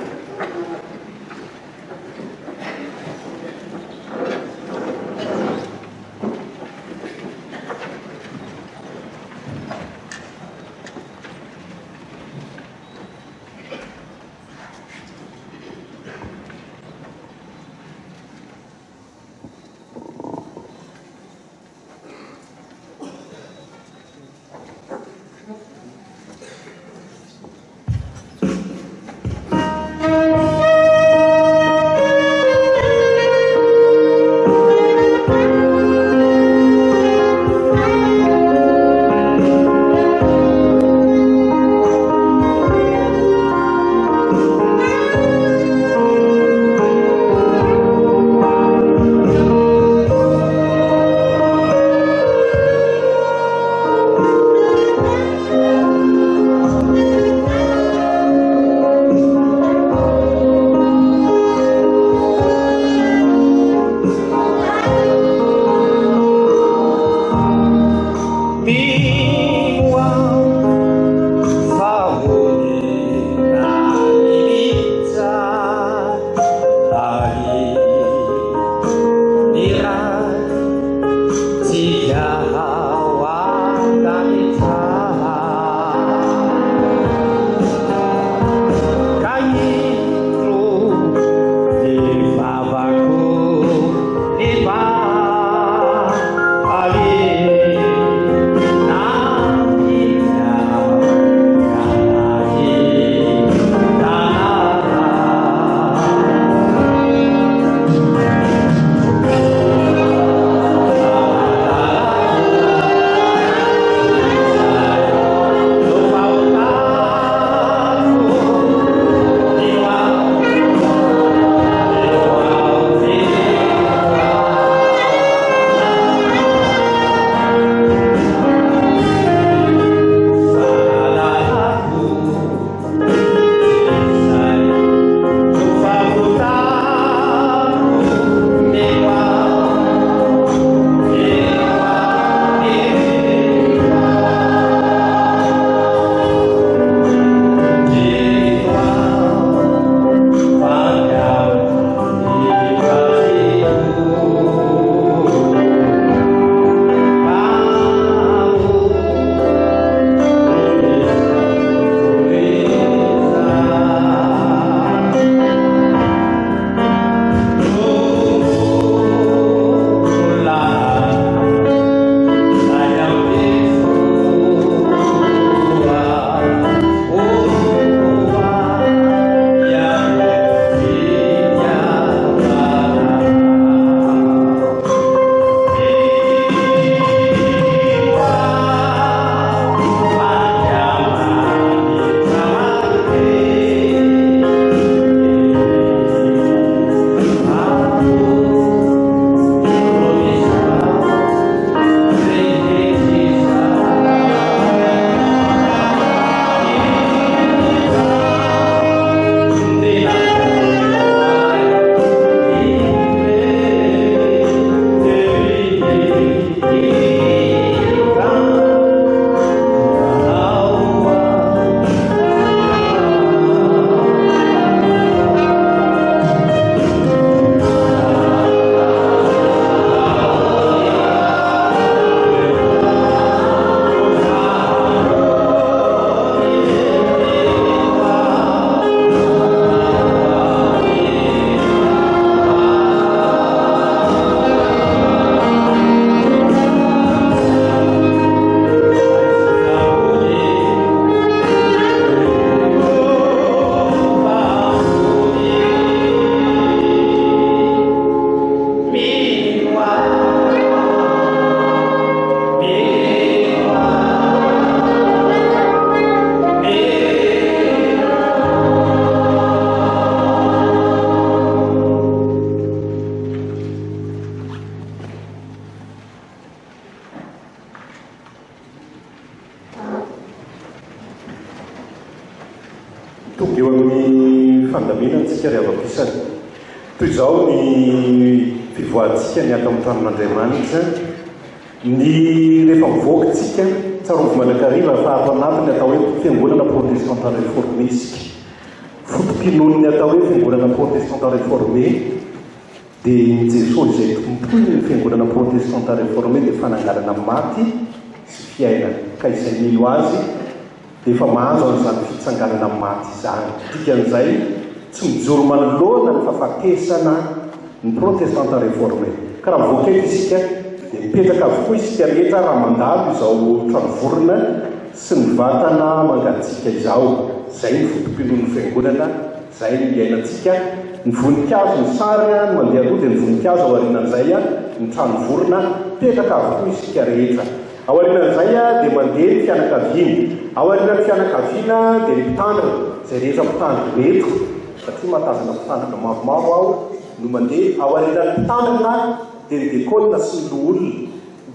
Speaker 1: tonga eo amin'ny fandaminantsika ry avapisany toy izao ny fivoahantsika ny ato amin'ny tranon'Andriamanitra ny rehefa mivoakytsika tsarovy manakariva fahato anatiny atao hoe fiangonana protestanta réformé isika fotompinoniny atao hoe fiangonana protestanta réformé dia jesosy izay tompoiny ny fiangonana protestanta réformé dia fananganana maty sy fiainana ka izay mino azy dia efa mahazo an'izany fitsanganana maty izany dikan'izay tsy mijoro manoloana ny fahafatesana ny protestanta réformé ka raha voaketo isika dia mipetraka avokoa isika rehetra raha mandalo izao tranovorona sy ny vatana mangatsika izao zay ny fotompinon'ny fiangonana zay ny iainantsika ny voninkazo ny sary ny mandeha aloha dia ny voninkazo ao aorianan'izay ny tranovorona petraka avokoa isika rehetra ao aorianan'izay dia mandeha ny fianakaviana ao aorianan'ny fianakaviana dia ny mpitandrina zay rehetra mpitandrina reto satria mahatazana mpitandrina mavomavo aho no mandeha ao aorianan'ny mpitandrina dia ny dekolina sy ny loolona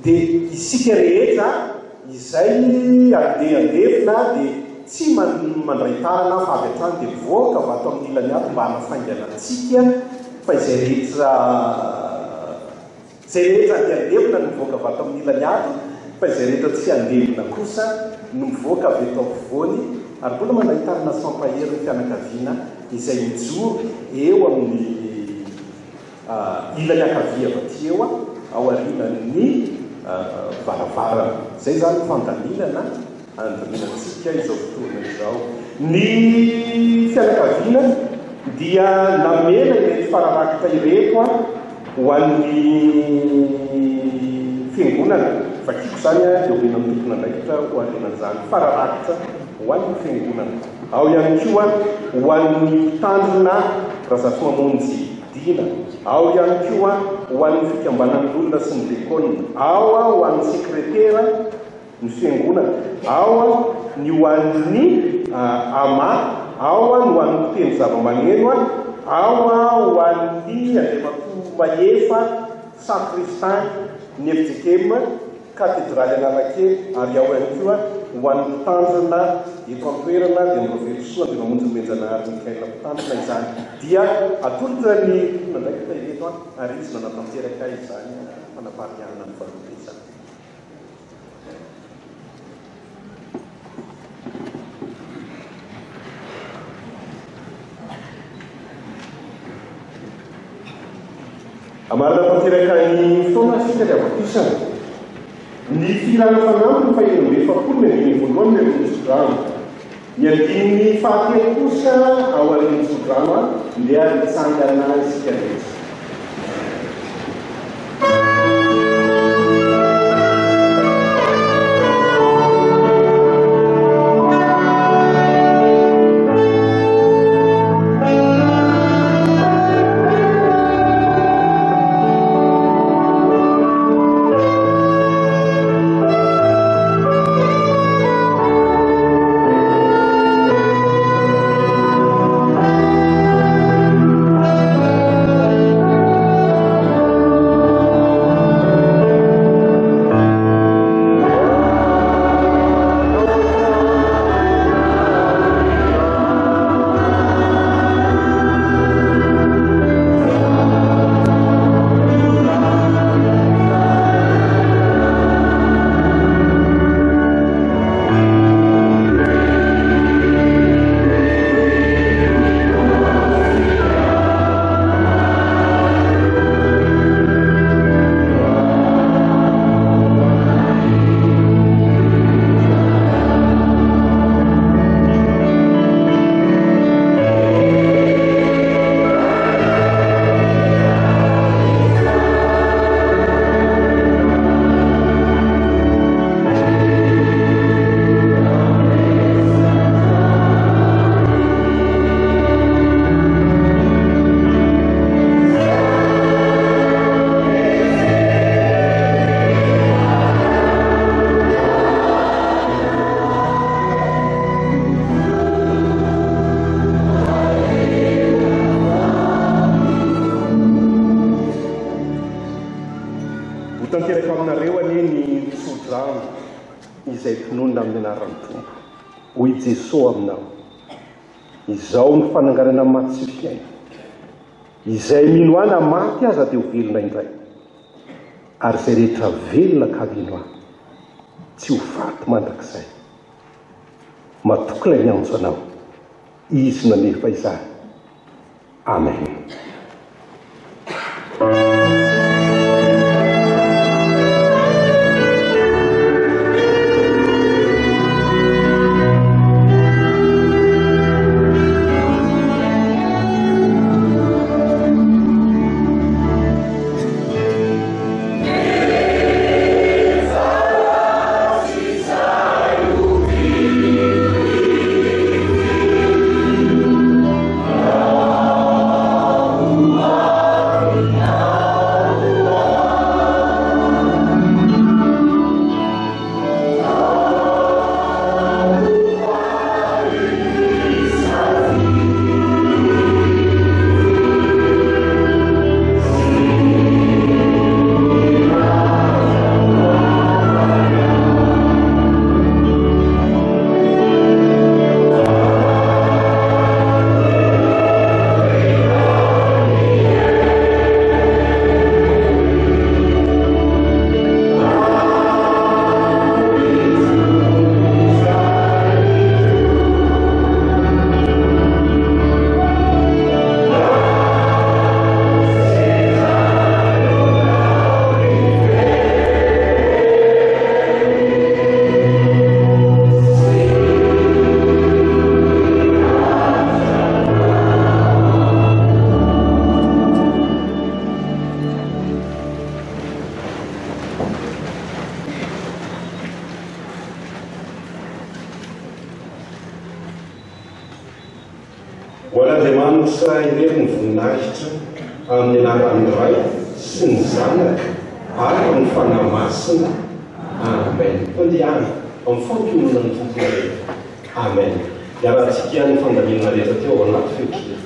Speaker 1: dia isika rehetra izay andehandevina dia tsy mandray tarana fa avy hatrany dia mivoaka vato amin'ny ilany ato mba hanafainganantsika fa izay rehetra andehandevina no mivoaka vato amin'ny ilany ato fa izay rehetra tsy andevina kosa no mivoaka avy eto ampovoany ary mbola mandray tarana sy mampahery ny fianakaviana izay mijoro eo amin'ny ilany akavia vaty eo ao arinan'ny varavarana zay zany fandaminana andaminantsika izao fotoana izao ny fianakaviana dia namena irety fararakitra ireto ho an'ny fiangonana fakiko zany dia omena amin'ny tompona ndraikitra ho arinan'izany fararakitra ho an'ny fiangonana ao ihany koa ho an'ny mpitandrina raha zato mamonjy dina ao ihany koa ho an'ny fikambanan'ny olona sy ny lekolina ao ho an'ny sekretera ny fiangonana ao ny ho an'ny ama ao ny ho an'ny mpiteny zava-maneno ao ho an'ny andriamatoa maefa sacristain ny FJKM katedraly Analakely ary ao ihany koa ho an'ny mpitandrina eto an-toerana dia mirovelo soa dia mamonjy menjanahary ny kaina mpitandrina izany dia atolotra ny tompona ndraikitra ireto ary izy nanatanteraka izany fanaparianana ny faharoapesana amarina tanteraka ny fotoana sika dia avapisana ny filana fanampy ny fahinambe efapolo ny andiny voalohany ny sodrano ny andiny fahatelo kosa ao arin'ny sodrano ndeha nitsangana isika rehetra hoy Jesosy aminao izao ny fananganana maty sy fiaina izay mino ana maty aza dia ho velona indray ary izay rehetra velona kavino ahy tsy ho vaty mandrakizay matoky ilay mianjo anao izy nanefa izahy. Amen. Hoan'Andriamanitra irery ny voninahitra amin'ny anaran'ny Ray sy ny Zanaka ary ny fanahy masina. Amen. Andehana amin'ny fampiomana ny tontolo rehetra. Amen. Iarahantsika ny fandamina rehetra teo anaty feokely.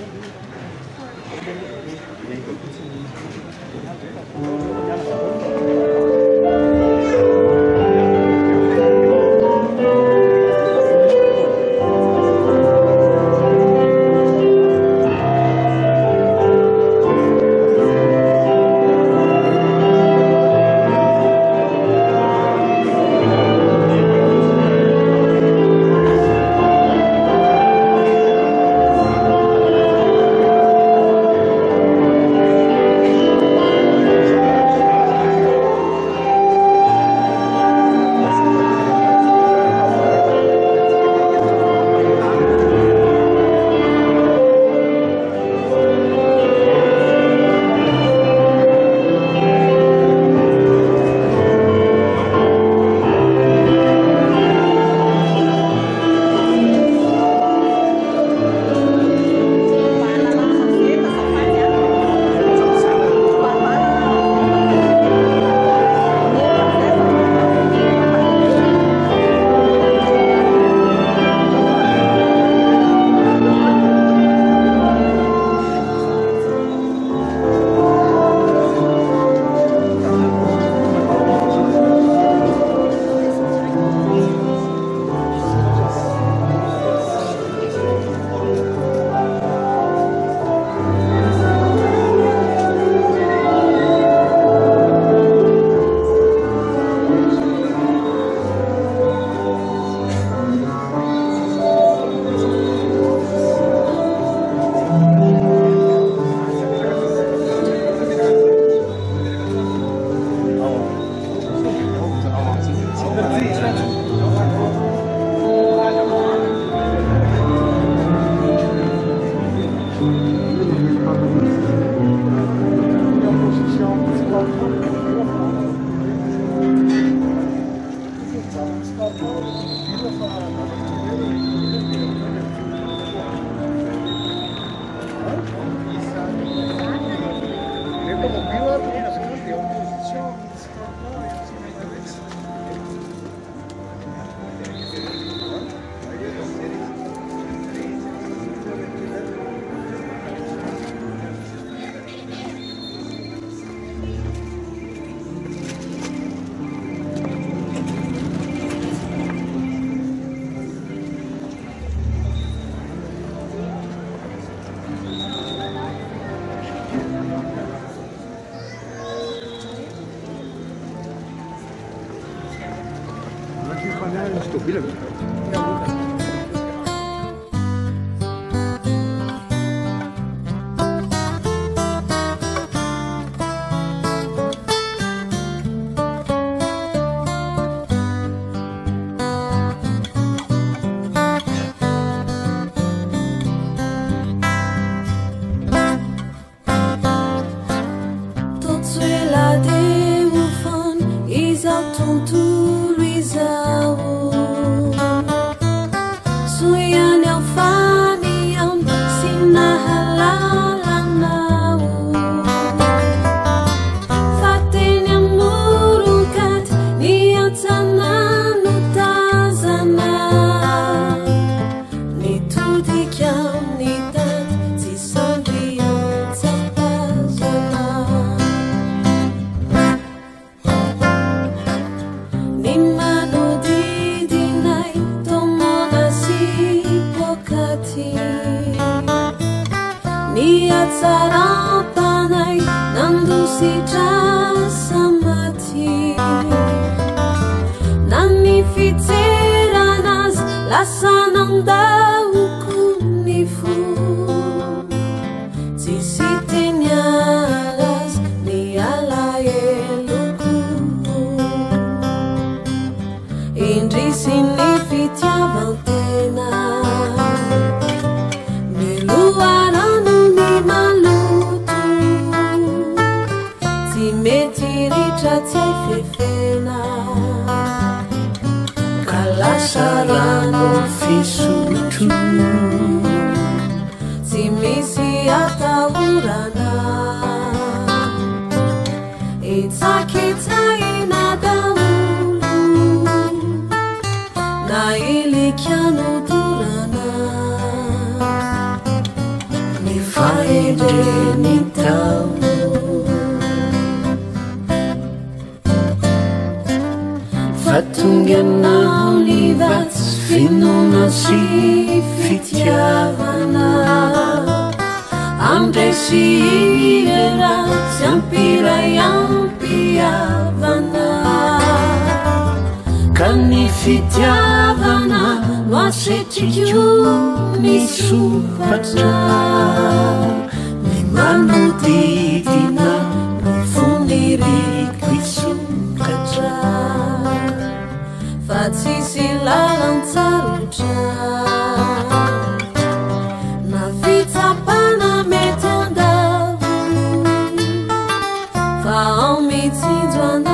Speaker 5: Fa ao mi ti duan